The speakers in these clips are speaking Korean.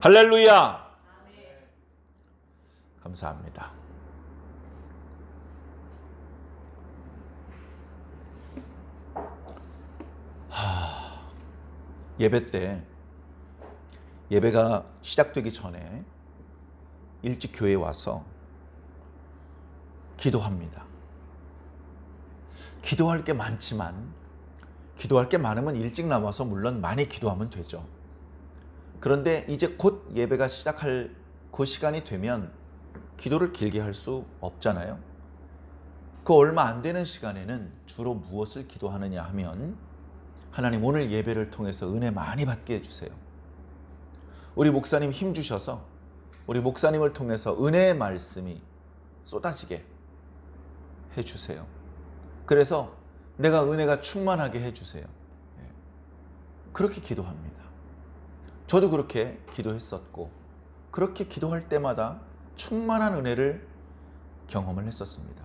할렐루야! 감사합니다. 예배 때 예배가 시작되기 전에 일찍 교회에 와서 기도합니다. 기도할 게 많지만 기도할 게 많으면 일찍 나와서 물론 많이 기도하면 되죠. 그런데 이제 곧 예배가 시작할 그 시간이 되면 기도를 길게 할 수 없잖아요. 그 얼마 안 되는 시간에는 주로 무엇을 기도하느냐 하면 하나님 오늘 예배를 통해서 은혜 많이 받게 해주세요. 우리 목사님 힘 주셔서 우리 목사님을 통해서 은혜의 말씀이 쏟아지게 해주세요. 그래서 내가 은혜가 충만하게 해주세요. 그렇게 기도합니다. 저도 그렇게 기도했었고 그렇게 기도할 때마다 충만한 은혜를 경험을 했었습니다.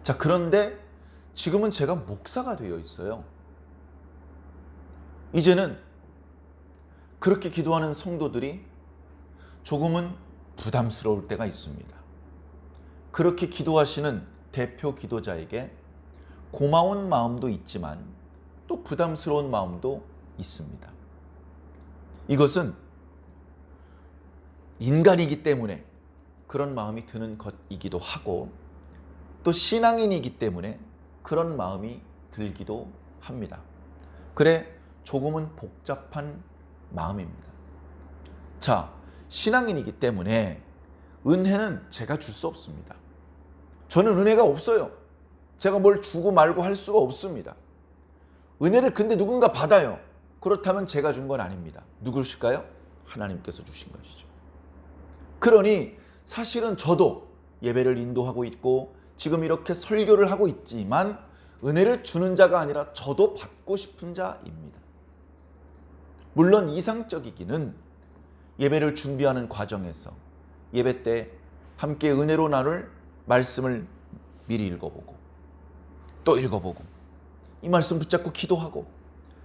자, 그런데 지금은 제가 목사가 되어 있어요. 이제는 그렇게 기도하는 성도들이 조금은 부담스러울 때가 있습니다. 그렇게 기도하시는 대표 기도자에게 고마운 마음도 있지만 또 부담스러운 마음도 있습니다. 이것은 인간이기 때문에 그런 마음이 드는 것이기도 하고 또 신앙인이기 때문에 그런 마음이 들기도 합니다. 그래 조금은 복잡한 마음입니다. 자, 신앙인이기 때문에 은혜는 제가 줄 수 없습니다. 저는 은혜가 없어요. 제가 뭘 주고 말고 할 수가 없습니다. 은혜를 근데 누군가 받아요. 그렇다면 제가 준 건 아닙니다. 누구실까요? 하나님께서 주신 것이죠. 그러니 사실은 저도 예배를 인도하고 있고 지금 이렇게 설교를 하고 있지만 은혜를 주는 자가 아니라 저도 받고 싶은 자입니다. 물론 이상적이기는 예배를 준비하는 과정에서 예배 때 함께 은혜로 나눌 말씀을 미리 읽어보고 또 읽어보고 이 말씀 붙잡고 기도하고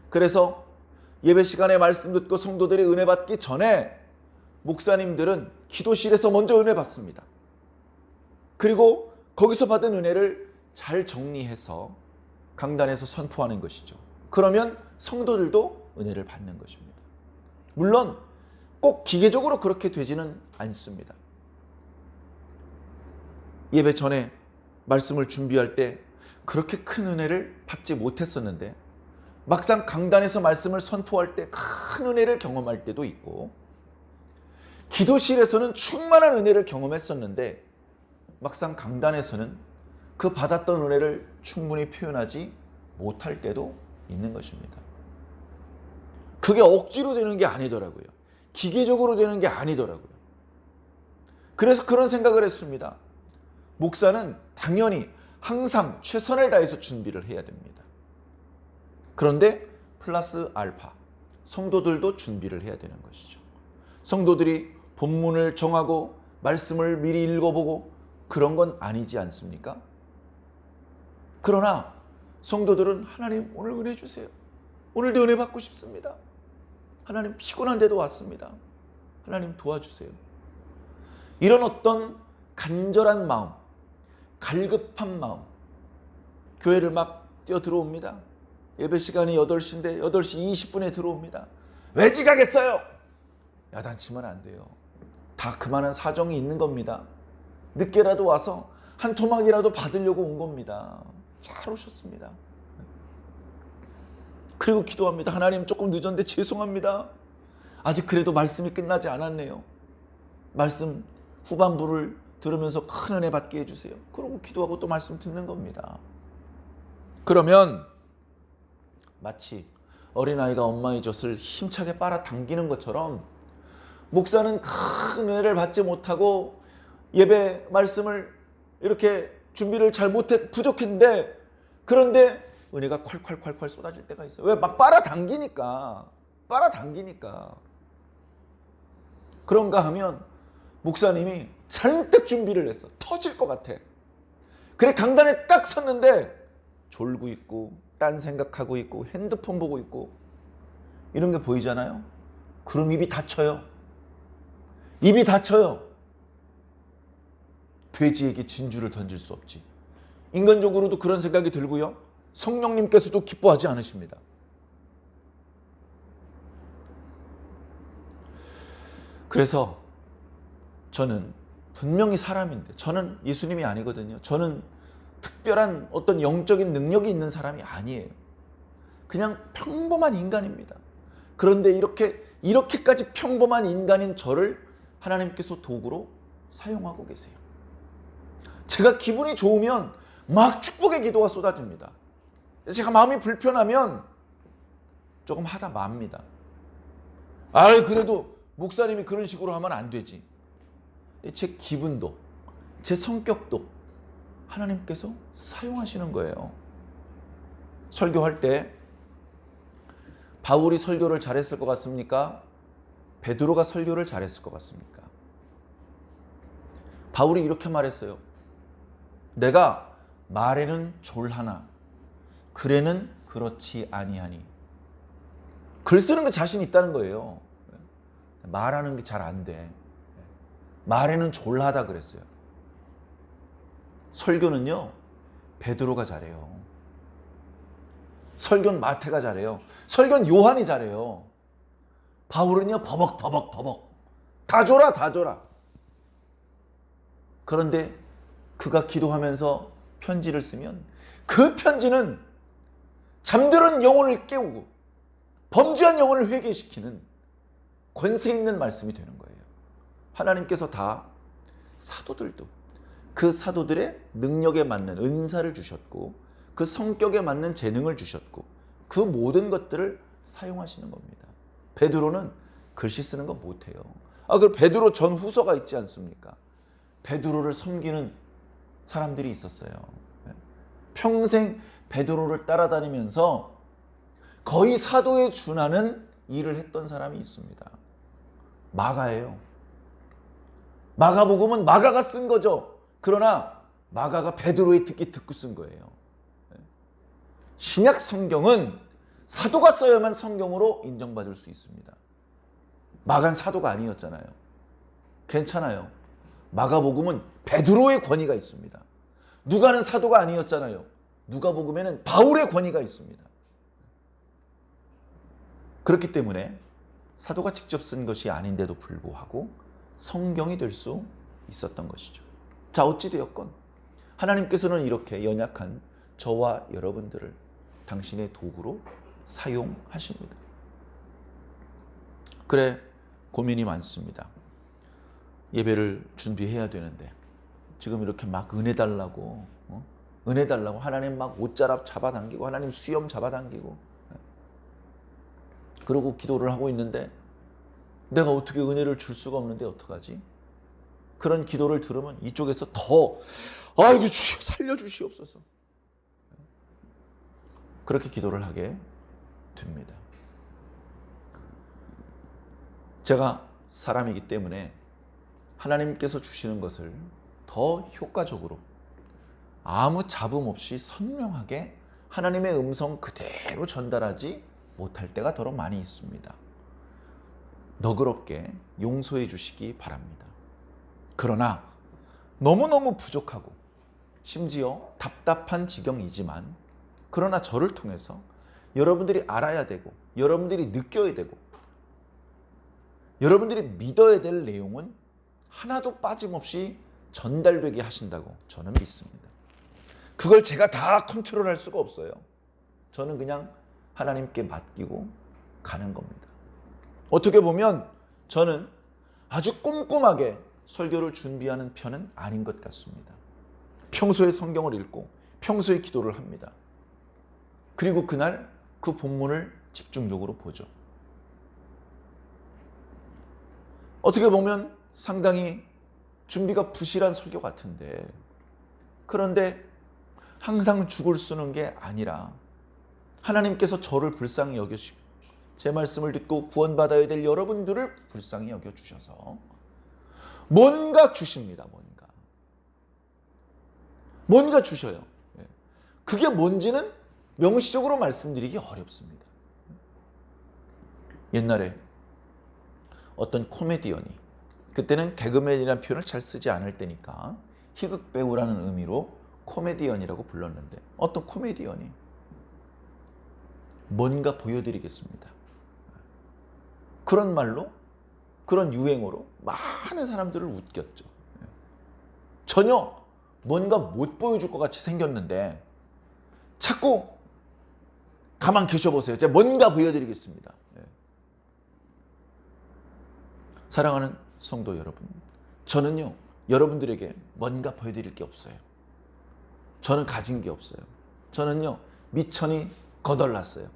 그래서 예배 시간에 말씀 듣고 성도들이 은혜 받기 전에 목사님들은 기도실에서 먼저 은혜 받습니다. 그리고 거기서 받은 은혜를 잘 정리해서 강단에서 선포하는 것이죠. 그러면 성도들도 은혜를 받는 것입니다. 물론 꼭 기계적으로 그렇게 되지는 않습니다. 예배 전에 말씀을 준비할 때 그렇게 큰 은혜를 받지 못했었는데 막상 강단에서 말씀을 선포할 때 큰 은혜를 경험할 때도 있고 기도실에서는 충만한 은혜를 경험했었는데 막상 강단에서는 그 받았던 은혜를 충분히 표현하지 못할 때도 있는 것입니다. 그게 억지로 되는 게 아니더라고요. 기계적으로 되는 게 아니더라고요. 그래서 그런 생각을 했습니다. 목사는 당연히 항상 최선을 다해서 준비를 해야 됩니다. 그런데 플러스 알파, 성도들도 준비를 해야 되는 것이죠. 성도들이 본문을 정하고 말씀을 미리 읽어보고 그런 건 아니지 않습니까? 그러나 성도들은 하나님 오늘 은혜 주세요. 오늘도 은혜 받고 싶습니다. 하나님 피곤한데도 왔습니다. 하나님 도와주세요. 이런 어떤 간절한 마음, 갈급한 마음, 교회를 막 뛰어 들어옵니다. 예배 시간이 8시인데 8시 20분에 들어옵니다. 왜 지각했어요? 야단치면 안 돼요. 다 그만한 사정이 있는 겁니다. 늦게라도 와서 한 토막이라도 받으려고 온 겁니다. 잘 오셨습니다. 그리고 기도합니다. 하나님 조금 늦었는데 죄송합니다. 아직 그래도 말씀이 끝나지 않았네요. 말씀 후반부를 들으면서 큰 은혜 받게 해주세요. 그러고 기도하고 또 말씀 듣는 겁니다. 그러면 마치 어린아이가 엄마의 젖을 힘차게 빨아당기는 것처럼 목사는 큰 은혜를 받지 못하고 예배 말씀을 이렇게 준비를 잘 못해 부족했는데 그런데 은혜가 콸콸콸콸 쏟아질 때가 있어요. 왜? 막 빨아당기니까. 그런가 하면 목사님이 잔뜩 준비를 했어. 터질 것 같아. 그래 강단에 딱 섰는데 졸고 있고 딴 생각하고 있고 핸드폰 보고 있고 이런 게 보이잖아요. 그럼 입이 닫혀요. 입이 닫혀요. 돼지에게 진주를 던질 수 없지. 인간적으로도 그런 생각이 들고요. 성령님께서도 기뻐하지 않으십니다. 그래서 저는 분명히 사람인데, 저는 예수님이 아니거든요. 저는 특별한 어떤 영적인 능력이 있는 사람이 아니에요. 그냥 평범한 인간입니다. 그런데 이렇게까지 평범한 인간인 저를 하나님께서 도구로 사용하고 계세요. 제가 기분이 좋으면 막 축복의 기도가 쏟아집니다. 제가 마음이 불편하면 조금 하다 맙니다. 그래도 목사님이 그런 식으로 하면 안 되지. 제 기분도, 제 성격도 하나님께서 사용하시는 거예요. 설교할 때 바울이 설교를 잘했을 것 같습니까? 베드로가 설교를 잘했을 것 같습니까? 바울이 이렇게 말했어요. 내가 말에는 졸하나 글에는 그렇지 아니하니. 글 쓰는 게 자신 있다는 거예요. 말하는 게 잘 안 돼. 말에는 졸하다 그랬어요. 설교는요, 베드로가 잘해요. 설교는 마태가 잘해요. 설교는 요한이 잘해요. 바울은요, 버벅 다 줘라. 그런데 그가 기도하면서 편지를 쓰면 그 편지는 잠들은 영혼을 깨우고 범죄한 영혼을 회개시키는 권세 있는 말씀이 되는 거예요. 하나님께서 다 사도들도 그 사도들의 능력에 맞는 은사를 주셨고 그 성격에 맞는 재능을 주셨고 그 모든 것들을 사용하시는 겁니다. 베드로는 글씨 쓰는 거 못해요. 그 베드로 전후서가 있지 않습니까? 베드로를 섬기는 사람들이 있었어요. 평생 베드로를 따라다니면서 거의 사도에 준하는 일을 했던 사람이 있습니다. 마가예요. 마가복음은 마가가 쓴 거죠. 그러나 마가가 베드로의 듣기 듣고 쓴 거예요. 신약 성경은 사도가 써야만 성경으로 인정받을 수 있습니다. 마가는 사도가 아니었잖아요. 괜찮아요. 마가복음은 베드로의 권위가 있습니다. 누가는 사도가 아니었잖아요. 누가복음에는 바울의 권위가 있습니다. 그렇기 때문에 사도가 직접 쓴 것이 아닌데도 불구하고 성경이 될 수 있었던 것이죠. 자, 어찌되었건 하나님께서는 이렇게 연약한 저와 여러분들을 당신의 도구로 사용하십니다. 그래, 고민이 많습니다. 예배를 준비해야 되는데 지금 이렇게 막 은혜 달라고 하나님 막 옷자락 잡아당기고 하나님 수염 잡아당기고 그러고 기도를 하고 있는데 내가 어떻게 은혜를 줄 수가 없는데 어떡하지? 그런 기도를 들으면 이쪽에서 더 아이고 주여 살려주시옵소서 그렇게 기도를 하게 됩니다. 제가 사람이기 때문에 하나님께서 주시는 것을 더 효과적으로 아무 잡음 없이 선명하게 하나님의 음성 그대로 전달하지 못할 때가 더러 많이 있습니다. 너그럽게 용서해 주시기 바랍니다. 그러나 너무너무 부족하고 심지어 답답한 지경이지만 그러나 저를 통해서 여러분들이 알아야 되고 여러분들이 느껴야 되고 여러분들이 믿어야 될 내용은 하나도 빠짐없이 전달되게 하신다고 저는 믿습니다. 그걸 제가 다 컨트롤할 수가 없어요. 저는 그냥 하나님께 맡기고 가는 겁니다. 어떻게 보면 저는 아주 꼼꼼하게 설교를 준비하는 편은 아닌 것 같습니다. 평소에 성경을 읽고 평소에 기도를 합니다. 그리고 그날 그 본문을 집중적으로 보죠. 어떻게 보면 상당히 준비가 부실한 설교 같은데 그런데 항상 죽을 쓰는 게 아니라 하나님께서 저를 불쌍히 여기시고 제 말씀을 듣고 구원받아야 될 여러분들을 불쌍히 여겨주셔서 뭔가 주십니다. 뭔가 주셔요. 그게 뭔지는 명시적으로 말씀드리기 어렵습니다. 옛날에 어떤 코미디언이, 그때는 개그맨이라는 표현을 잘 쓰지 않을 때니까 희극 배우라는 의미로 코미디언이라고 불렀는데, 어떤 코미디언이 뭔가 보여드리겠습니다, 그런 말로, 그런 유행어로 많은 사람들을 웃겼죠. 전혀 뭔가 못 보여줄 것 같이 생겼는데 자꾸 가만 계셔보세요. 제가 뭔가 보여드리겠습니다. 사랑하는 성도 여러분, 저는요 여러분들에게 뭔가 보여드릴 게 없어요. 저는 가진 게 없어요. 저는요 미천이 거덜났어요.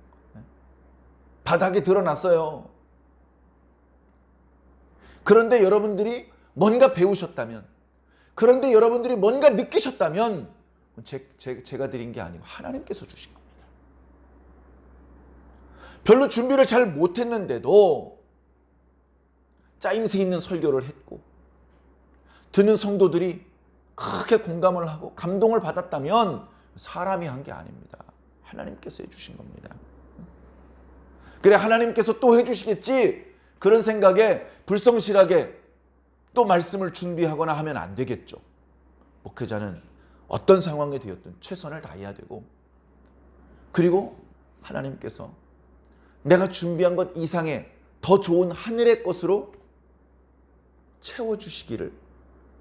바닥에 드러났어요. 그런데 여러분들이 뭔가 배우셨다면, 그런데 여러분들이 뭔가 느끼셨다면 제가 드린 게 아니고 하나님께서 주신 겁니다. 별로 준비를 잘 못했는데도 짜임새 있는 설교를 했고 듣는 성도들이 크게 공감을 하고 감동을 받았다면 사람이 한 게 아닙니다. 하나님께서 해주신 겁니다. 그래, 하나님께서 또 해주시겠지, 그런 생각에 불성실하게 또 말씀을 준비하거나 하면 안 되겠죠. 목회자는 어떤 상황에 되었든 최선을 다해야 되고, 그리고 하나님께서 내가 준비한 것 이상의 더 좋은 하늘의 것으로 채워주시기를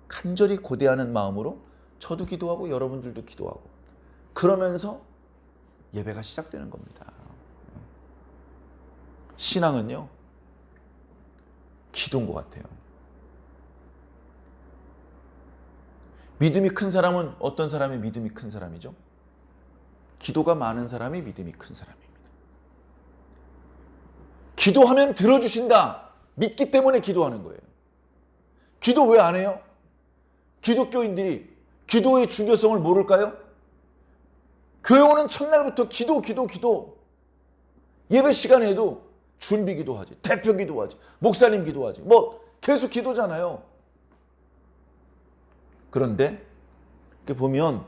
간절히 고대하는 마음으로 저도 기도하고 여러분들도 기도하고, 그러면서 예배가 시작되는 겁니다. 신앙은요 기도인 것 같아요. 믿음이 큰 사람은 어떤 사람이 믿음이 큰 사람이죠? 기도가 많은 사람이 믿음이 큰 사람입니다. 기도하면 들어주신다 믿기 때문에 기도하는 거예요. 기도 왜 안 해요? 기독교인들이 기도의 중요성을 모를까요? 교회 오는 첫날부터 기도. 예배 시간에도 준비 기도하지, 대표 기도하지, 목사님 기도하지, 뭐 계속 기도잖아요. 그런데 이렇게 보면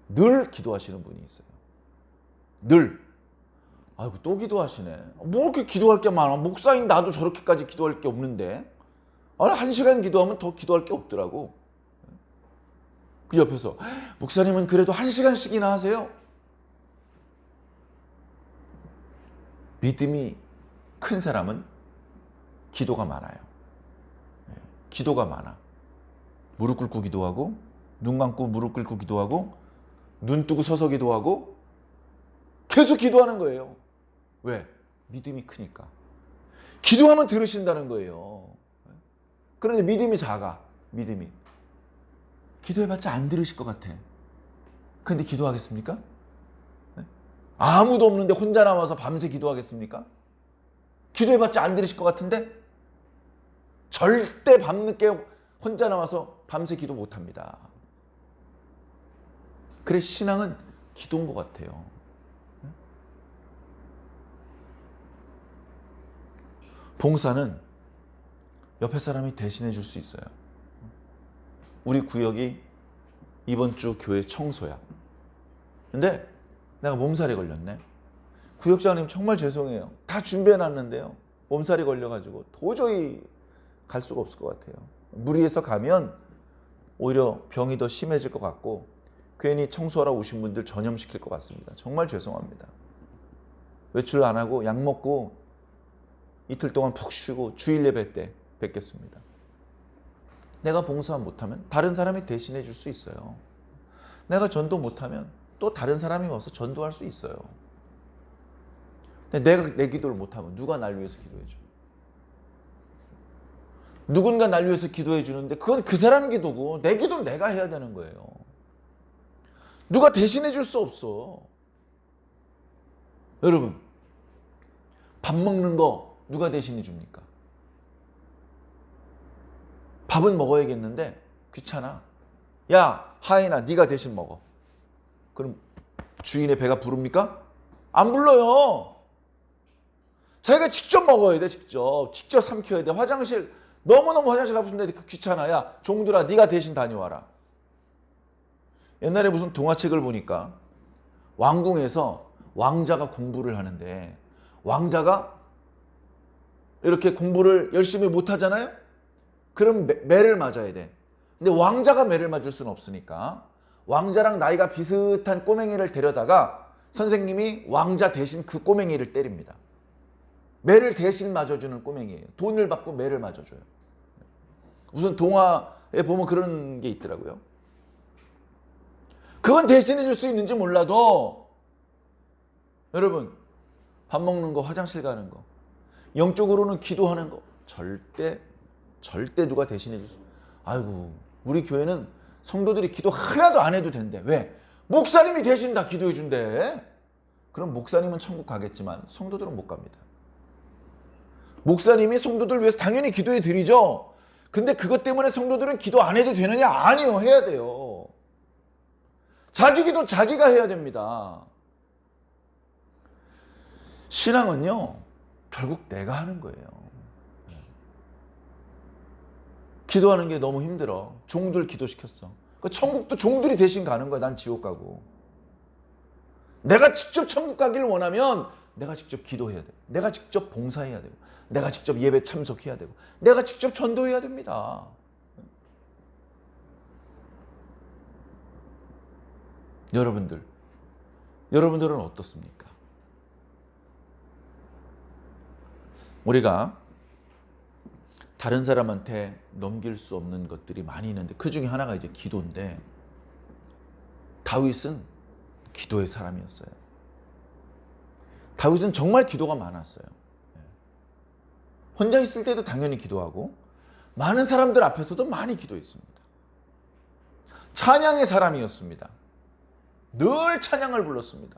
늘 기도하시는 분이 있어요. 늘. 아이고 또 기도하시네. 뭐 이렇게 기도할 게 많아. 목사인 나도 저렇게까지 기도할 게 없는데. 아니 1시간 기도하면 더 기도할 게 없더라고. 그 옆에서 목사님은 그래도 1시간씩이나 하세요. 믿음이 큰 사람은 기도가 많아요. 기도가 많아. 무릎 꿇고 기도하고, 눈 감고 무릎 꿇고 기도하고, 눈 뜨고 서서 기도하고, 계속 기도하는 거예요. 왜? 믿음이 크니까. 기도하면 들으신다는 거예요. 그런데 믿음이 작아. 믿음이. 기도해봤자 안 들으실 것 같아. 근데 기도하겠습니까? 아무도 없는데 혼자 남아서 밤새 기도하겠습니까? 기도해봤자 안 들으실 것 같은데? 절대 밤늦게 혼자 남아서 밤새 기도 못합니다. 그래, 신앙은 기도인 것 같아요. 봉사는 옆에 사람이 대신해 줄 수 있어요. 우리 구역이 이번 주 교회 청소야. 근데 내가 몸살이 걸렸네. 구역장님 정말 죄송해요. 다 준비해 놨는데요. 몸살이 걸려가지고 도저히 갈 수가 없을 것 같아요. 무리해서 가면 오히려 병이 더 심해질 것 같고 괜히 청소하러 오신 분들 전염시킬 것 같습니다. 정말 죄송합니다. 외출 안 하고 약 먹고 이틀 동안 푹 쉬고 주일 예배 때 뵙겠습니다. 내가 봉사 못하면 다른 사람이 대신해 줄 수 있어요. 내가 전도 못하면 또 다른 사람이 와서 전도할 수 있어요. 근데 내가 내 기도를 못하면 누가 날 위해서 기도해 줘? 누군가 날 위해서 기도해 주는데 그건 그 사람 기도고 내 기도는 내가 해야 되는 거예요. 누가 대신해 줄 수 없어. 여러분, 밥 먹는 거 누가 대신해 줍니까? 밥은 먹어야겠는데 귀찮아. 야, 하인아, 네가 대신 먹어. 그럼 주인의 배가 부릅니까? 안 불러요. 자기가 직접 먹어야 돼. 직접 삼켜야 돼. 화장실 너무너무 화장실 가고 싶은데 귀찮아. 야, 종들아, 네가 대신 다녀와라. 옛날에 무슨 동화책을 보니까 왕궁에서 왕자가 공부를 하는데 왕자가 이렇게 공부를 열심히 못 하잖아요? 그럼 매를 맞아야 돼. 근데 왕자가 매를 맞을 수는 없으니까 왕자랑 나이가 비슷한 꼬맹이를 데려다가 선생님이 왕자 대신 그 꼬맹이를 때립니다. 매를 대신 맞아주는 꼬맹이에요. 돈을 받고 매를 맞아줘요. 무슨 동화에 보면 그런 게 있더라고요. 그건 대신해 줄 수 있는지 몰라도 여러분 밥 먹는 거, 화장실 가는 거, 영적으로는 기도하는 거 절대 누가 대신해 줄 수. 아이고 우리 교회는 성도들이 기도 하나도 안 해도 된대. 왜? 목사님이 대신 다 기도해 준대. 그럼 목사님은 천국 가겠지만 성도들은 못 갑니다. 목사님이 성도들 위해서 당연히 기도해 드리죠. 근데 그것 때문에 성도들은 기도 안 해도 되느냐? 아니요, 해야 돼요. 자기 기도 자기가 해야 됩니다. 신앙은요, 결국 내가 하는 거예요. 기도하는 게 너무 힘들어. 종들 기도시켰어. 천국도 종들이 대신 가는 거야. 난 지옥 가고. 내가 직접 천국 가기를 원하면 내가 직접 기도해야 돼. 내가 직접 봉사해야 되고, 내가 직접 예배 참석해야 되고, 내가 직접 전도해야 됩니다. 여러분들은 어떻습니까? 우리가 다른 사람한테 넘길 수 없는 것들이 많이 있는데 그 중에 하나가 이제 기도인데, 다윗은 기도의 사람이었어요. 다윗은 정말 기도가 많았어요. 혼자 있을 때도 당연히 기도하고 많은 사람들 앞에서도 많이 기도했습니다. 찬양의 사람이었습니다. 늘 찬양을 불렀습니다.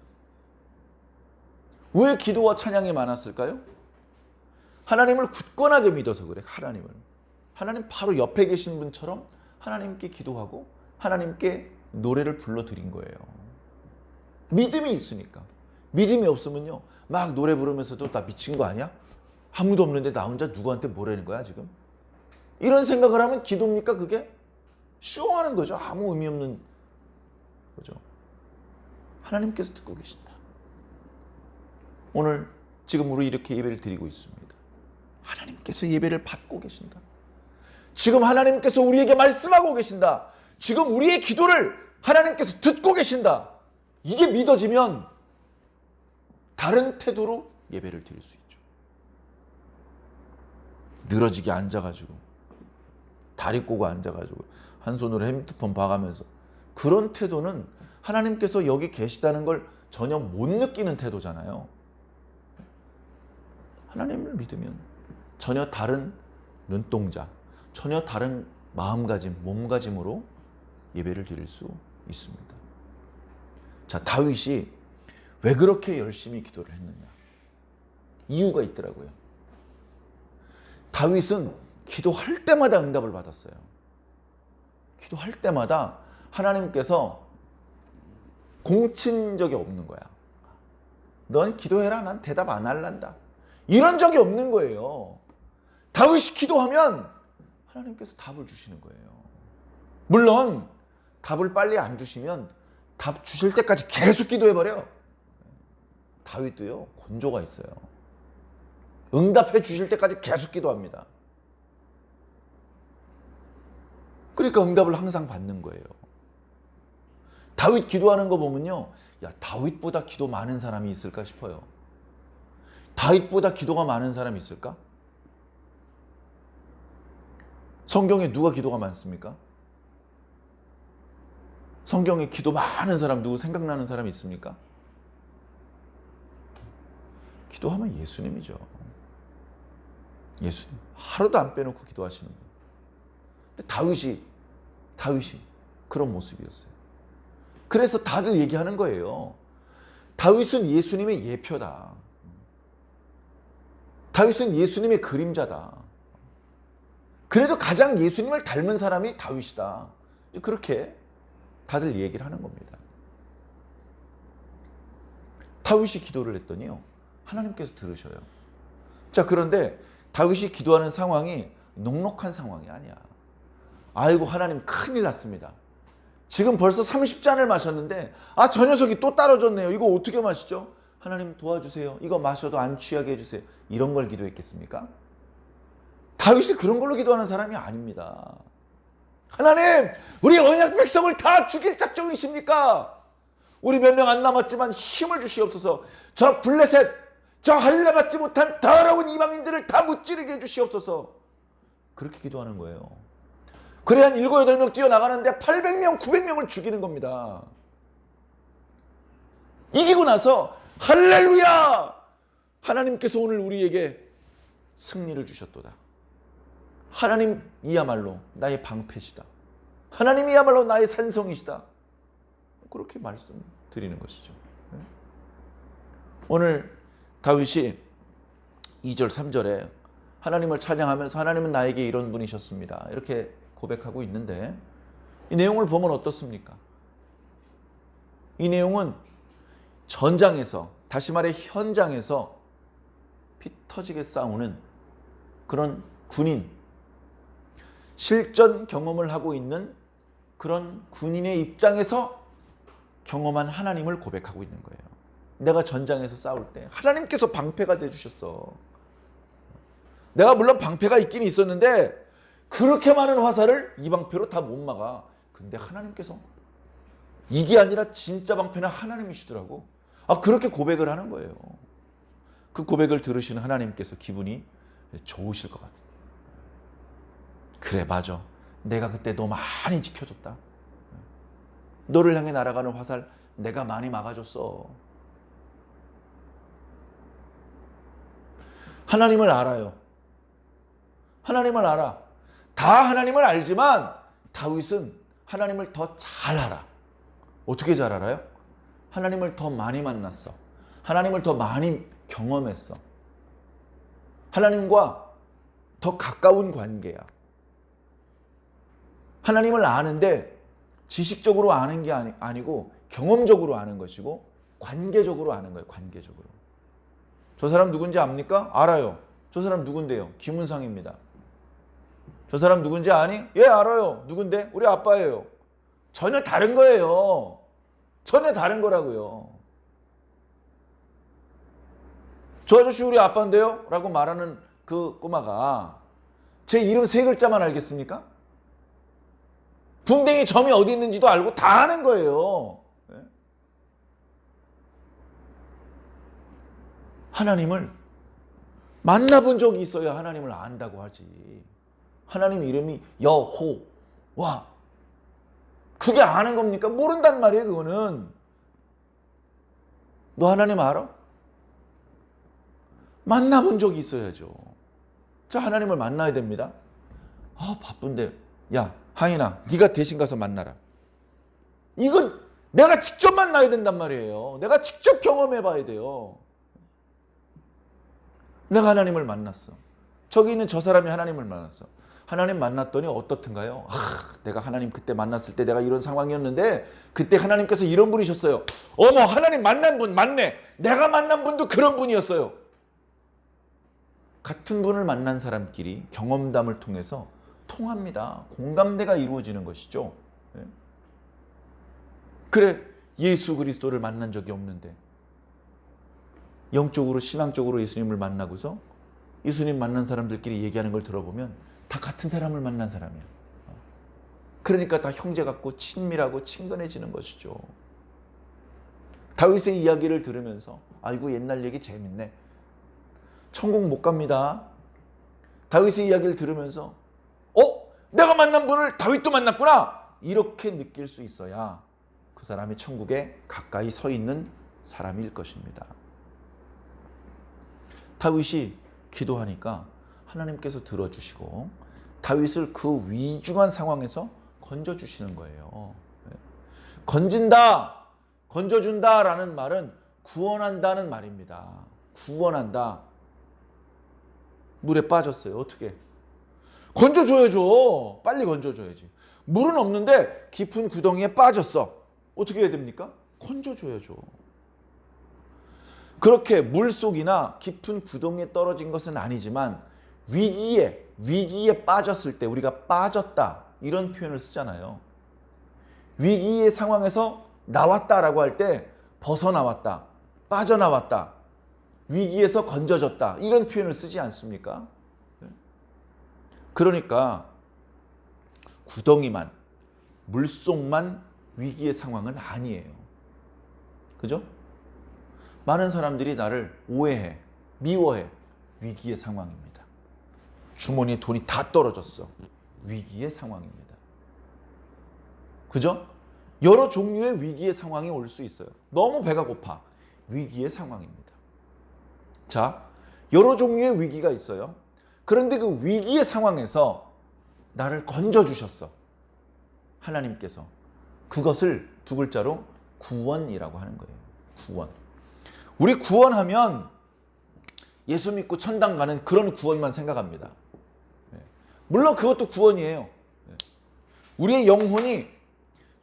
왜 기도와 찬양이 많았을까요? 하나님을 굳건하게 믿어서 그래. 하나님 바로 옆에 계신 분처럼 하나님께 기도하고 하나님께 노래를 불러드린 거예요. 믿음이 있으니까. 믿음이 없으면요, 막 노래 부르면서도 나 미친 거 아니야? 아무도 없는데 나 혼자 누구한테 뭐라는 거야 지금? 이런 생각을 하면 기도입니까 그게? 쇼하는 거죠. 아무 의미 없는 거죠. 하나님께서 듣고 계신다. 오늘 지금 우리 이렇게 예배를 드리고 있습니다. 하나님께서 예배를 받고 계신다. 지금 하나님께서 우리에게 말씀하고 계신다. 지금 우리의 기도를 하나님께서 듣고 계신다. 이게 믿어지면 다른 태도로 예배를 드릴 수 있죠. 늘어지게 앉아가지고 다리 꼬고 앉아가지고 한 손으로 핸드폰 봐가면서 그런 태도는 하나님께서 여기 계시다는 걸 전혀 못 느끼는 태도잖아요. 하나님을 믿으면 전혀 다른 눈동자, 전혀 다른 마음가짐, 몸가짐으로 예배를 드릴 수 있습니다. 자, 다윗이 왜 그렇게 열심히 기도를 했느냐? 이유가 있더라고요. 다윗은 기도할 때마다 응답을 받았어요. 기도할 때마다 하나님께서 공친 적이 없는 거야. 넌 기도해라, 난 대답 안 할란다. 이런 적이 없는 거예요. 다윗이 기도하면 하나님께서 답을 주시는 거예요. 물론 답을 빨리 안 주시면 답 주실 때까지 계속 기도해버려. 다윗도요, 곤조가 있어요. 응답해 주실 때까지 계속 기도합니다. 그러니까 응답을 항상 받는 거예요. 다윗 기도하는 거 보면요, 야, 다윗보다 기도 많은 사람이 있을까 싶어요. 다윗보다 기도가 많은 사람이 있을까? 성경에 누가 기도가 많습니까? 성경에 기도 많은 사람 누구 생각나는 사람이 있습니까? 기도하면 예수님이죠. 예수님. 하루도 안 빼놓고 기도하시는 분. 근데 다윗이 그런 모습이었어요. 그래서 다들 얘기하는 거예요. 다윗은 예수님의 예표다. 다윗은 예수님의 그림자다. 그래도 가장 예수님을 닮은 사람이 다윗이다. 그렇게 다들 얘기를 하는 겁니다. 다윗이 기도를 했더니요, 하나님께서 들으셔요. 자, 그런데 다윗이 기도하는 상황이 녹록한 상황이 아니야. 아이고, 하나님 큰일 났습니다. 지금 벌써 30잔을 마셨는데 저 녀석이 또 떨어졌네요. 이거 어떻게 마시죠? 하나님 도와주세요. 이거 마셔도 안 취하게 해주세요. 이런 걸 기도했겠습니까? 다윗이 그런 걸로 기도하는 사람이 아닙니다. 하나님, 우리 언약 백성을 다 죽일 작정이십니까? 우리 몇 명 안 남았지만 힘을 주시옵소서. 저 블레셋, 저 할례받지 못한 더러운 이방인들을 다 무찌르게 해주시옵소서. 그렇게 기도하는 거예요. 그래 한 7, 8명 뛰어나가는데 800명, 900명을 죽이는 겁니다. 이기고 나서 할렐루야! 하나님께서 오늘 우리에게 승리를 주셨도다. 하나님이야말로 나의 방패시다. 하나님이야말로 나의 산성이시다. 그렇게 말씀드리는 것이죠. 오늘 다윗이 2절, 3절에 하나님을 찬양하면서 하나님은 나에게 이런 분이셨습니다. 이렇게 고백하고 있는데 이 내용을 보면 어떻습니까? 이 내용은 전장에서, 다시 말해 현장에서 피 터지게 싸우는 그런 군인, 실전 경험을 하고 있는 그런 군인의 입장에서 경험한 하나님을 고백하고 있는 거예요. 내가 전장에서 싸울 때 하나님께서 방패가 되어주셨어. 내가 물론 방패가 있긴 있었는데 그렇게 많은 화살을 이 방패로 다 못 막아. 근데 하나님께서, 이게 아니라 진짜 방패는 하나님이시더라고. 그렇게 고백을 하는 거예요. 그 고백을 들으시는 하나님께서 기분이 좋으실 것 같습니다. 그래, 맞아. 내가 그때 너 많이 지켜줬다. 너를 향해 날아가는 화살 내가 많이 막아줬어. 하나님을 알아요. 하나님을 알아. 다 하나님을 알지만 다윗은 하나님을 더 잘 알아. 어떻게 잘 알아요? 하나님을 더 많이 만났어. 하나님을 더 많이 경험했어. 하나님과 더 가까운 관계야. 하나님을 아는데 지식적으로 아는 게 아니고 경험적으로 아는 것이고 관계적으로 아는 거예요. 관계적으로. 저 사람 누군지 압니까? 알아요. 저 사람 누군데요? 김은상입니다. 저 사람 누군지 아니? 예, 알아요. 누군데? 우리 아빠예요. 전혀 다른 거예요. 전혀 다른 거라고요. 저 아저씨 우리 아빠인데요? 라고 말하는 그 꼬마가 제 이름 3글자만 알겠습니까? 붕댕이 점이 어디 있는지도 알고 다 아는 거예요. 하나님을 만나본 적이 있어야 하나님을 안다고 하지. 하나님 이름이 여호와. 그게 아는 겁니까? 모른단 말이에요. 그거는. 너 하나님 알아? 만나본 적이 있어야죠. 자, 하나님을 만나야 됩니다. 바쁜데. 야, 하인아, 네가 대신 가서 만나라. 이건 내가 직접 만나야 된단 말이에요. 내가 직접 경험해 봐야 돼요. 내가 하나님을 만났어. 저기 있는 저 사람이 하나님을 만났어. 하나님 만났더니 어떻든가요? 내가 하나님 그때 만났을 때 내가 이런 상황이었는데 그때 하나님께서 이런 분이셨어요. 어머, 하나님 만난 분 맞네. 내가 만난 분도 그런 분이었어요. 같은 분을 만난 사람끼리 경험담을 통해서 통합니다. 공감대가 이루어지는 것이죠. 그래, 예수 그리스도를 만난 적이 없는데 영적으로 신앙적으로 예수님을 만나고서 예수님 만난 사람들끼리 얘기하는 걸 들어보면 다 같은 사람을 만난 사람이야. 그러니까 다 형제 같고 친밀하고 친근해지는 것이죠. 다윗의 이야기를 들으면서 아이고 옛날 얘기 재밌네. 천국 못 갑니다. 다윗의 이야기를 들으면서 내가 만난 분을 다윗도 만났구나. 이렇게 느낄 수 있어야 그 사람이 천국에 가까이 서 있는 사람일 것입니다. 다윗이 기도하니까 하나님께서 들어주시고 다윗을 그 위중한 상황에서 건져주시는 거예요. 건진다, 건져준다 라는 말은 구원한다는 말입니다. 구원한다. 물에 빠졌어요. 어떻게? 건져줘야죠. 빨리 건져줘야지. 물은 없는데 깊은 구덩이에 빠졌어. 어떻게 해야 됩니까? 건져줘야죠. 그렇게 물속이나 깊은 구덩이에 떨어진 것은 아니지만 위기에 빠졌을 때 우리가 빠졌다 이런 표현을 쓰잖아요. 위기의 상황에서 나왔다라고 할 때 벗어나왔다, 빠져나왔다, 위기에서 건져졌다 이런 표현을 쓰지 않습니까? 그러니까 구덩이만, 물속만 위기의 상황은 아니에요. 그죠? 많은 사람들이 나를 오해해, 미워해. 위기의 상황입니다. 주머니에 돈이 다 떨어졌어. 위기의 상황입니다. 그죠? 여러 종류의 위기의 상황이 올 수 있어요. 너무 배가 고파. 위기의 상황입니다. 자, 여러 종류의 위기가 있어요. 그런데 그 위기의 상황에서 나를 건져주셨어. 하나님께서. 그것을 두 글자로 구원이라고 하는 거예요. 구원. 우리 구원하면 예수 믿고 천당 가는 그런 구원만 생각합니다. 물론 그것도 구원이에요. 우리의 영혼이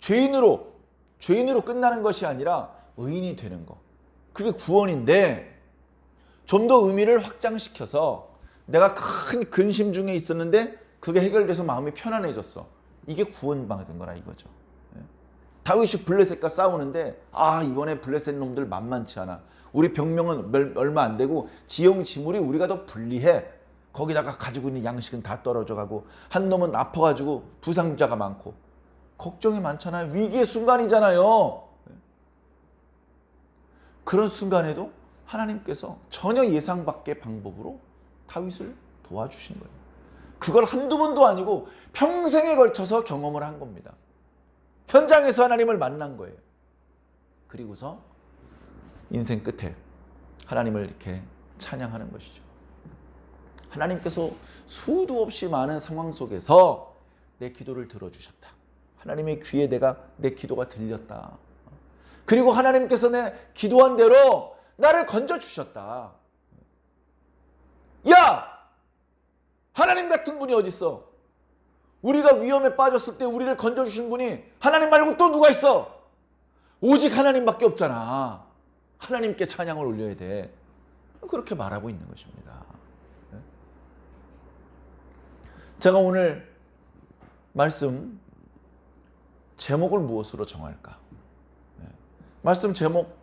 죄인으로 끝나는 것이 아니라 의인이 되는 것. 그게 구원인데 좀 더 의미를 확장시켜서 내가 큰 근심 중에 있었는데 그게 해결돼서 마음이 편안해졌어. 이게 구원받은 거라 이거죠. 다윗이 블레셋과 싸우는데 이번에 블레셋 놈들 만만치 않아. 우리 병명은 얼마 안 되고 지형지물이 우리가 더 불리해. 거기다가 가지고 있는 양식은 다 떨어져 가고 한 놈은 아파가지고 부상자가 많고 걱정이 많잖아요. 위기의 순간이잖아요. 그런 순간에도 하나님께서 전혀 예상 밖의 방법으로 다윗을 도와주신 거예요. 그걸 한두 번도 아니고 평생에 걸쳐서 경험을 한 겁니다. 현장에서 하나님을 만난 거예요. 그리고서 인생 끝에 하나님을 이렇게 찬양하는 것이죠. 하나님께서 수도 없이 많은 상황 속에서 내 기도를 들어주셨다. 하나님의 귀에 내 기도가 들렸다. 그리고 하나님께서 내 기도한 대로 나를 건져주셨다. 야! 하나님 같은 분이 어딨어? 우리가 위험에 빠졌을 때 우리를 건져주신 분이 하나님 말고 또 누가 있어? 오직 하나님밖에 없잖아. 하나님께 찬양을 올려야 돼. 그렇게 말하고 있는 것입니다. 제가 오늘 말씀 제목을 무엇으로 정할까? 말씀 제목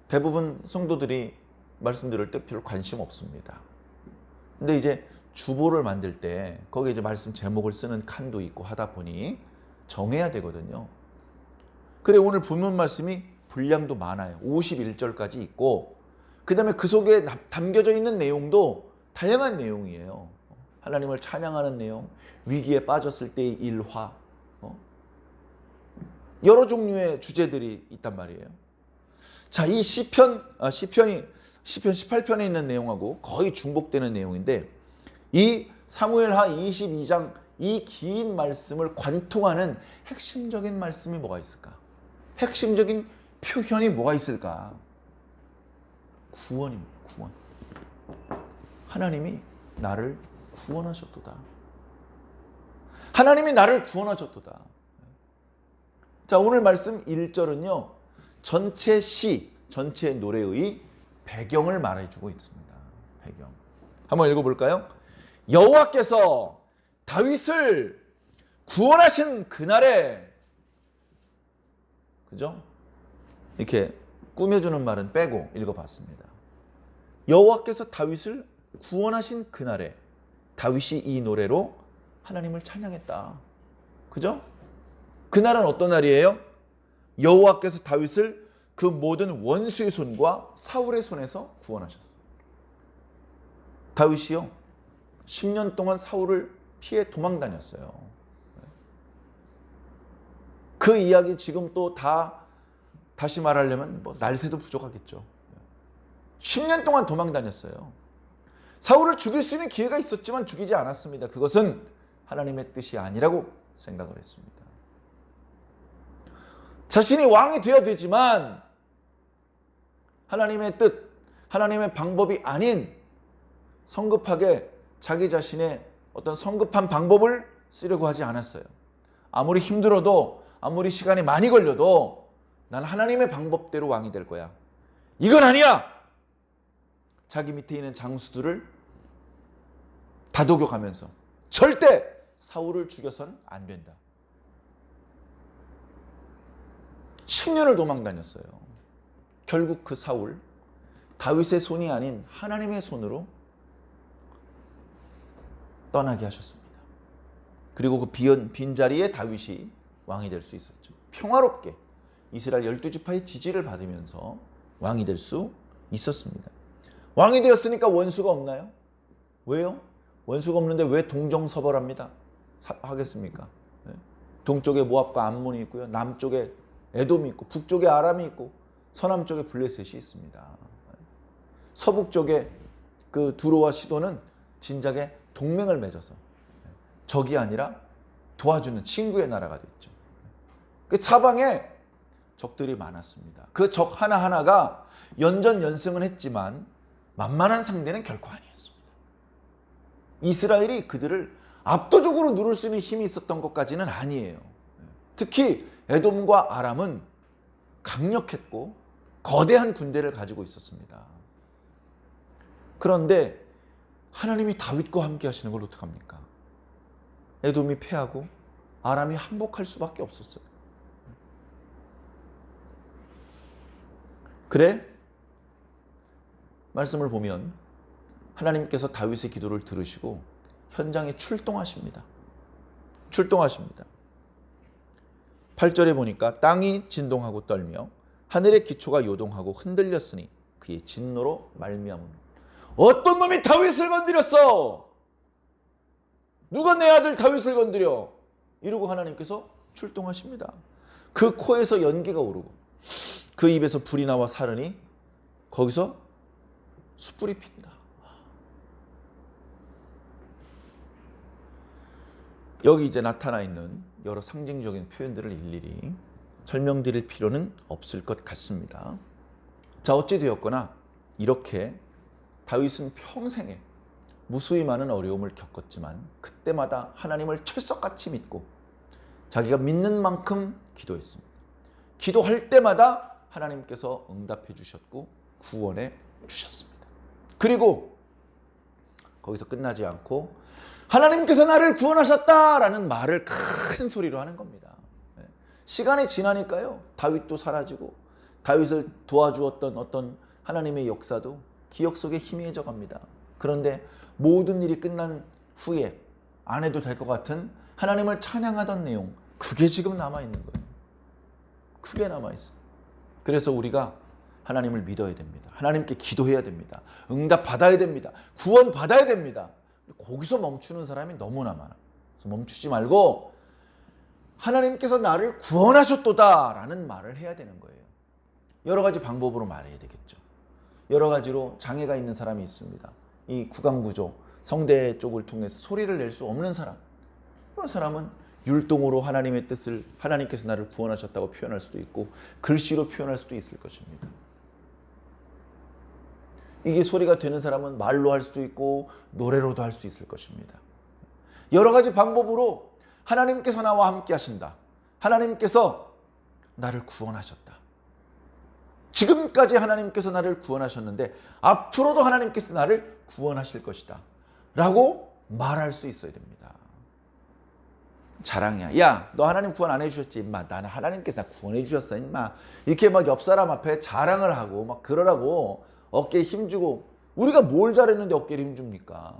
대부분 성도들이 말씀 들을 때 별로 관심 없습니다. 근데 이제 주보를 만들 때 거기에 이제 말씀 제목을 쓰는 칸도 있고 하다 보니 정해야 되거든요. 그래 오늘 본문 말씀이 분량도 많아요. 51절까지 있고 그 다음에 그 속에 담겨져 있는 내용도 다양한 내용이에요. 하나님을 찬양하는 내용, 위기에 빠졌을 때의 일화, 여러 종류의 주제들이 있단 말이에요. 자, 이 시편이 18편에 있는 내용하고 거의 중복되는 내용인데 이 사무엘하 22장 이 긴 말씀을 관통하는 핵심적인 말씀이 뭐가 있을까? 핵심적인 표현이 뭐가 있을까? 구원입니다. 구원. 하나님이 나를 구원하셨도다. 하나님이 나를 구원하셨도다. 자, 오늘 말씀 1절은요. 전체 시, 전체 노래의 배경을 말해주고 있습니다. 배경. 한번 읽어볼까요? 여호와께서 다윗을 구원하신 그날에, 그죠? 이렇게 꾸며주는 말은 빼고 읽어봤습니다. 여호와께서 다윗을 구원하신 그날에 다윗이 이 노래로 하나님을 찬양했다. 그죠? 그날은 어떤 날이에요? 여호와께서 다윗을 그 모든 원수의 손과 사울의 손에서 구원하셨어요. 다윗이요 10년 동안 사울을 피해 도망 다녔어요. 그 이야기 지금 또 다시 말하려면 날새도 부족하겠죠. 10년 동안 도망 다녔어요. 사울을 죽일 수 있는 기회가 있었지만 죽이지 않았습니다. 그것은 하나님의 뜻이 아니라고 생각을 했습니다. 자신이 왕이 되어야 되지만 하나님의 뜻, 하나님의 방법이 아닌 성급하게 자기 자신의 어떤 성급한 방법을 쓰려고 하지 않았어요. 아무리 힘들어도 아무리 시간이 많이 걸려도 난 하나님의 방법대로 왕이 될 거야. 이건 아니야! 자기 밑에 있는 장수들을 다독여가면서 절대 사울을 죽여서는 안 된다. 10년을 도망 다녔어요. 결국 그 사울, 다윗의 손이 아닌 하나님의 손으로 떠나게 하셨습니다. 그리고 그 빈자리에 다윗이 왕이 될 수 있었죠. 평화롭게 이스라엘 12지파의 지지를 받으면서 왕이 될 수 있었습니다. 왕이 되었으니까 원수가 없나요? 왜요? 원수가 없는데 왜 동정서벌합니다? 하겠습니까? 동쪽에 모압과 암몬이 있고요. 남쪽에 에돔이 있고 북쪽에 아람이 있고 서남쪽에 블레셋이 있습니다. 서북쪽에 그 두로와 시도는 진작에 동맹을 맺어서 적이 아니라 도와주는 친구의 나라가 됐죠. 그 사방에 적들이 많았습니다. 그 적 하나하나가 연전연승은 했지만 만만한 상대는 결코 아니었습니다. 이스라엘이 그들을 압도적으로 누를 수 있는 힘이 있었던 것까지는 아니에요. 특히 에돔과 아람은 강력했고 거대한 군대를 가지고 있었습니다. 그런데 하나님이 다윗과 함께 하시는 걸 어떡합니까? 에돔이 패하고 아람이 항복할 수밖에 없었어요. 그래? 말씀을 보면 하나님께서 다윗의 기도를 들으시고 현장에 출동하십니다. 8절에 보니까 땅이 진동하고 떨며 하늘의 기초가 요동하고 흔들렸으니 그의 진노로 말미암은 어떤 놈이 다윗을 건드렸어? 누가 내 아들 다윗을 건드려? 이러고 하나님께서 출동하십니다. 그 코에서 연기가 오르고 그 입에서 불이 나와 사르니 거기서 숯불이 핀다. 여기 이제 나타나 있는 여러 상징적인 표현들을 일일이 설명드릴 필요는 없을 것 같습니다. 자, 어찌 되었거나 이렇게 다윗은 평생에 무수히 많은 어려움을 겪었지만 그때마다 하나님을 철석같이 믿고 자기가 믿는 만큼 기도했습니다. 기도할 때마다 하나님께서 응답해 주셨고 구원해 주셨습니다. 그리고 거기서 끝나지 않고 하나님께서 나를 구원하셨다라는 말을 큰 소리로 하는 겁니다. 시간이 지나니까요, 다윗도 사라지고 다윗을 도와주었던 어떤 하나님의 역사도 기억 속에 희미해져 갑니다. 그런데 모든 일이 끝난 후에 안 해도 될 것 같은 하나님을 찬양하던 내용, 그게 지금 남아있는 거예요. 그게 남아있어요. 그래서 우리가 하나님을 믿어야 됩니다. 하나님께 기도해야 됩니다. 응답 받아야 됩니다. 구원 받아야 됩니다. 거기서 멈추는 사람이 너무나 많아. 그래서 멈추지 말고 하나님께서 나를 구원하셨도다 라는 말을 해야 되는 거예요. 여러 가지 방법으로 말해야 되겠죠. 여러 가지로 장애가 있는 사람이 있습니다. 이 구강구조, 성대 쪽을 통해서 소리를 낼 수 없는 사람, 그런 사람은 율동으로 하나님의 뜻을, 하나님께서 나를 구원하셨다고 표현할 수도 있고 글씨로 표현할 수도 있을 것입니다. 이게 소리가 되는 사람은 말로 할 수도 있고 노래로도 할 수 있을 것입니다. 여러 가지 방법으로 하나님께서 나와 함께 하신다. 하나님께서 나를 구원하셨다. 지금까지 하나님께서 나를 구원하셨는데 앞으로도 하나님께서 나를 구원하실 것이다 라고 말할 수 있어야 됩니다. 자랑이야. 야, 너 하나님 구원 안 해주셨지? 임마, 나는 하나님께서 나 구원해 주셨어. 임마. 이렇게 막 옆 사람 앞에 자랑을 하고 막 그러라고 어깨에 힘주고, 우리가 뭘 잘했는데 어깨에 힘줍니까?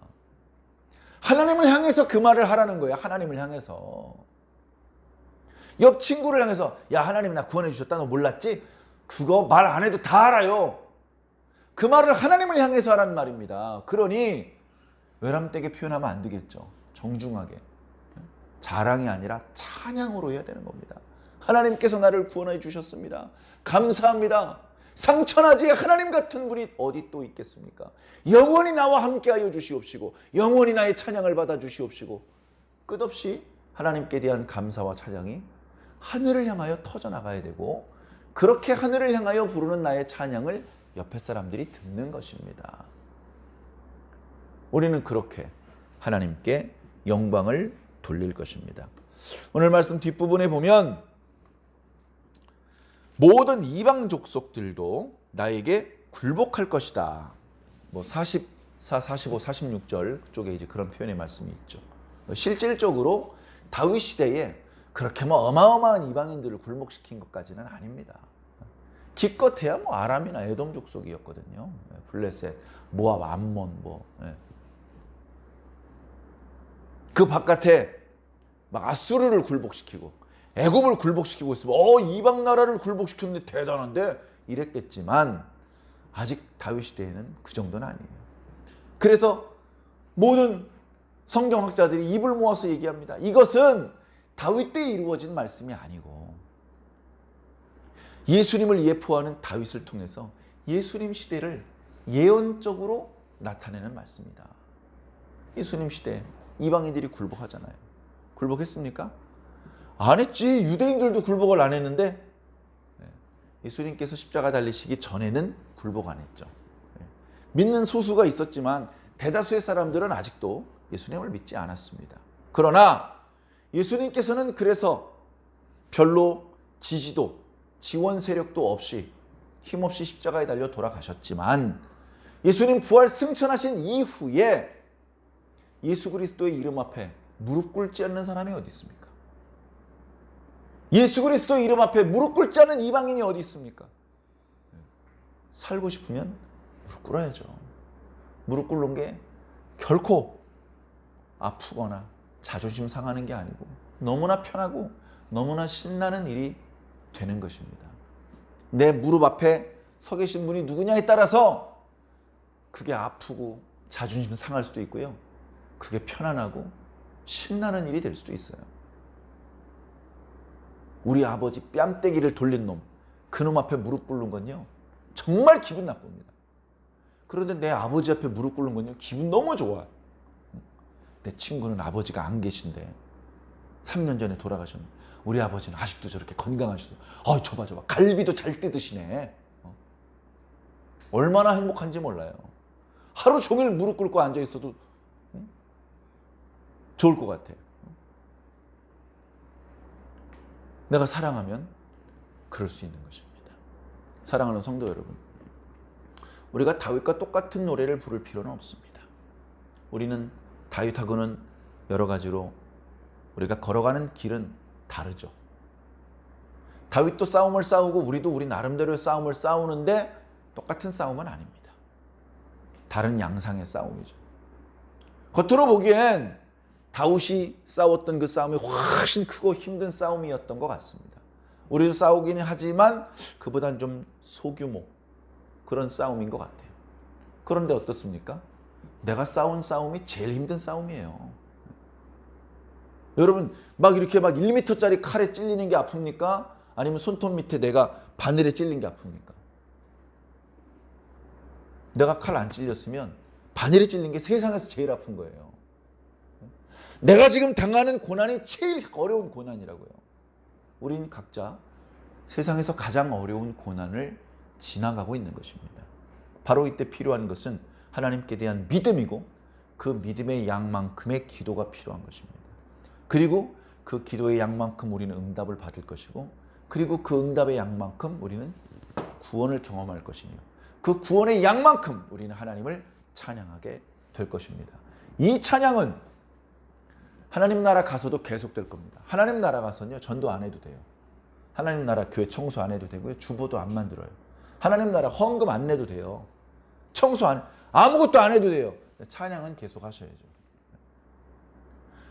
하나님을 향해서 그 말을 하라는 거예요. 하나님을 향해서. 옆 친구를 향해서 야, 하나님이 나 구원해 주셨다. 너 몰랐지? 그거 말 안 해도 다 알아요. 그 말을 하나님을 향해서 하라는 말입니다. 그러니 외람되게 표현하면 안 되겠죠. 정중하게. 자랑이 아니라 찬양으로 해야 되는 겁니다. 하나님께서 나를 구원해 주셨습니다. 감사합니다. 상천하지 하나님 같은 분이 어디 또 있겠습니까? 영원히 나와 함께하여 주시옵시고 영원히 나의 찬양을 받아 주시옵시고, 끝없이 하나님께 대한 감사와 찬양이 하늘을 향하여 터져나가야 되고, 그렇게 하늘을 향하여 부르는 나의 찬양을 옆에 사람들이 듣는 것입니다. 우리는 그렇게 하나님께 영광을 돌릴 것입니다. 오늘 말씀 뒷부분에 보면 모든 이방 족속들도 나에게 굴복할 것이다. 뭐 44, 45, 46절 쪽에 이제 그런 표현의 말씀이 있죠. 실질적으로 다윗 시대에 그렇게 뭐 어마어마한 이방인들을 굴복시킨 것까지는 아닙니다. 기껏해야 뭐 아람이나 에돔 족속이었거든요. 블레셋, 모압, 암몬 뭐. 그 바깥에 막 아수르를 굴복시키고 애굽을 굴복시키고 있으면 이방 나라를 굴복시켰는데 대단한데 이랬겠지만 아직 다윗 시대에는 그 정도는 아니에요. 그래서 모든 성경학자들이 입을 모아서 얘기합니다. 이것은 다윗 때에 이루어진 말씀이 아니고 예수님을 예표하는 다윗을 통해서 예수님 시대를 예언적으로 나타내는 말씀이다. 예수님 시대에 이방인들이 굴복하잖아요. 굴복했습니까? 안 했지. 유대인들도 굴복을 안 했는데 예수님께서 십자가 달리시기 전에는 굴복 안 했죠. 믿는 소수가 있었지만 대다수의 사람들은 아직도 예수님을 믿지 않았습니다. 그러나 예수님께서는 그래서 별로 지지도 지원 세력도 없이 힘없이 십자가에 달려 돌아가셨지만 예수님 부활 승천하신 이후에 예수 그리스도의 이름 앞에 무릎 꿇지 않는 사람이 어디 있습니까? 예수 그리스도의 이름 앞에 무릎 꿇지 않는 이방인이 어디 있습니까? 살고 싶으면 무릎 꿇어야죠. 무릎 꿇는 게 결코 아프거나 자존심 상하는 게 아니고 너무나 편하고 너무나 신나는 일이 되는 것입니다. 내 무릎 앞에 서 계신 분이 누구냐에 따라서 그게 아프고 자존심 상할 수도 있고요. 그게 편안하고 신나는 일이 될 수도 있어요. 우리 아버지 뺨때기를 돌린 놈, 그놈 앞에 무릎 꿇는 건요 정말 기분 나쁩니다. 그런데 내 아버지 앞에 무릎 꿇는 건요 기분 너무 좋아요. 내 친구는 아버지가 안 계신데 3년 전에 돌아가셨는데 우리 아버지는 아직도 저렇게 건강하셔서 저봐 갈비도 잘 뜯으시네. 얼마나 행복한지 몰라요. 하루 종일 무릎 꿇고 앉아 있어도 좋을 것 같아요. 내가 사랑하면 그럴 수 있는 것입니다. 사랑하는 성도 여러분, 우리가 다윗과 똑같은 노래를 부를 필요는 없습니다. 우리는 다윗하고는 여러 가지로 우리가 걸어가는 길은 다르죠. 다윗도 싸움을 싸우고 우리도 우리 나름대로의 싸움을 싸우는데 똑같은 싸움은 아닙니다. 다른 양상의 싸움이죠. 겉으로 보기엔 다윗이 싸웠던 그 싸움이 훨씬 크고 힘든 싸움이었던 것 같습니다. 우리도 싸우기는 하지만 그보단 좀 소규모 그런 싸움인 것 같아요. 그런데 어떻습니까? 내가 싸운 싸움이 제일 힘든 싸움이에요. 여러분 막 이렇게 막 1m짜리 칼에 찔리는 게 아픕니까? 아니면 손톱 밑에 내가 바늘에 찔린 게 아픕니까? 내가 칼 안 찔렸으면 바늘에 찔린 게 세상에서 제일 아픈 거예요. 내가 지금 당하는 고난이 제일 어려운 고난이라고요. 우린 각자 세상에서 가장 어려운 고난을 지나가고 있는 것입니다. 바로 이때 필요한 것은 하나님께 대한 믿음이고 그 믿음의 양만큼의 기도가 필요한 것입니다. 그리고 그 기도의 양만큼 우리는 응답을 받을 것이고 그리고 그 응답의 양만큼 우리는 구원을 경험할 것이며 그 구원의 양만큼 우리는 하나님을 찬양하게 될 것입니다. 이 찬양은 하나님 나라 가서도 계속될 겁니다. 하나님 나라 가서는요 전도 안 해도 돼요. 하나님 나라 교회 청소 안 해도 되고요. 주보도 안 만들어요. 하나님 나라 헌금 안 내도 돼요. 청소 아무것도 안 해도 돼요. 찬양은 계속 하셔야죠.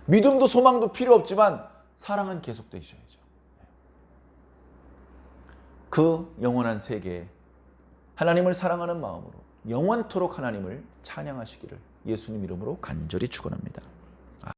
믿음도 소망도 필요 없지만 사랑은 계속 되셔야죠. 그 영원한 세계에 하나님을 사랑하는 마음으로 영원토록 하나님을 찬양하시기를 예수님 이름으로 간절히 축원합니다.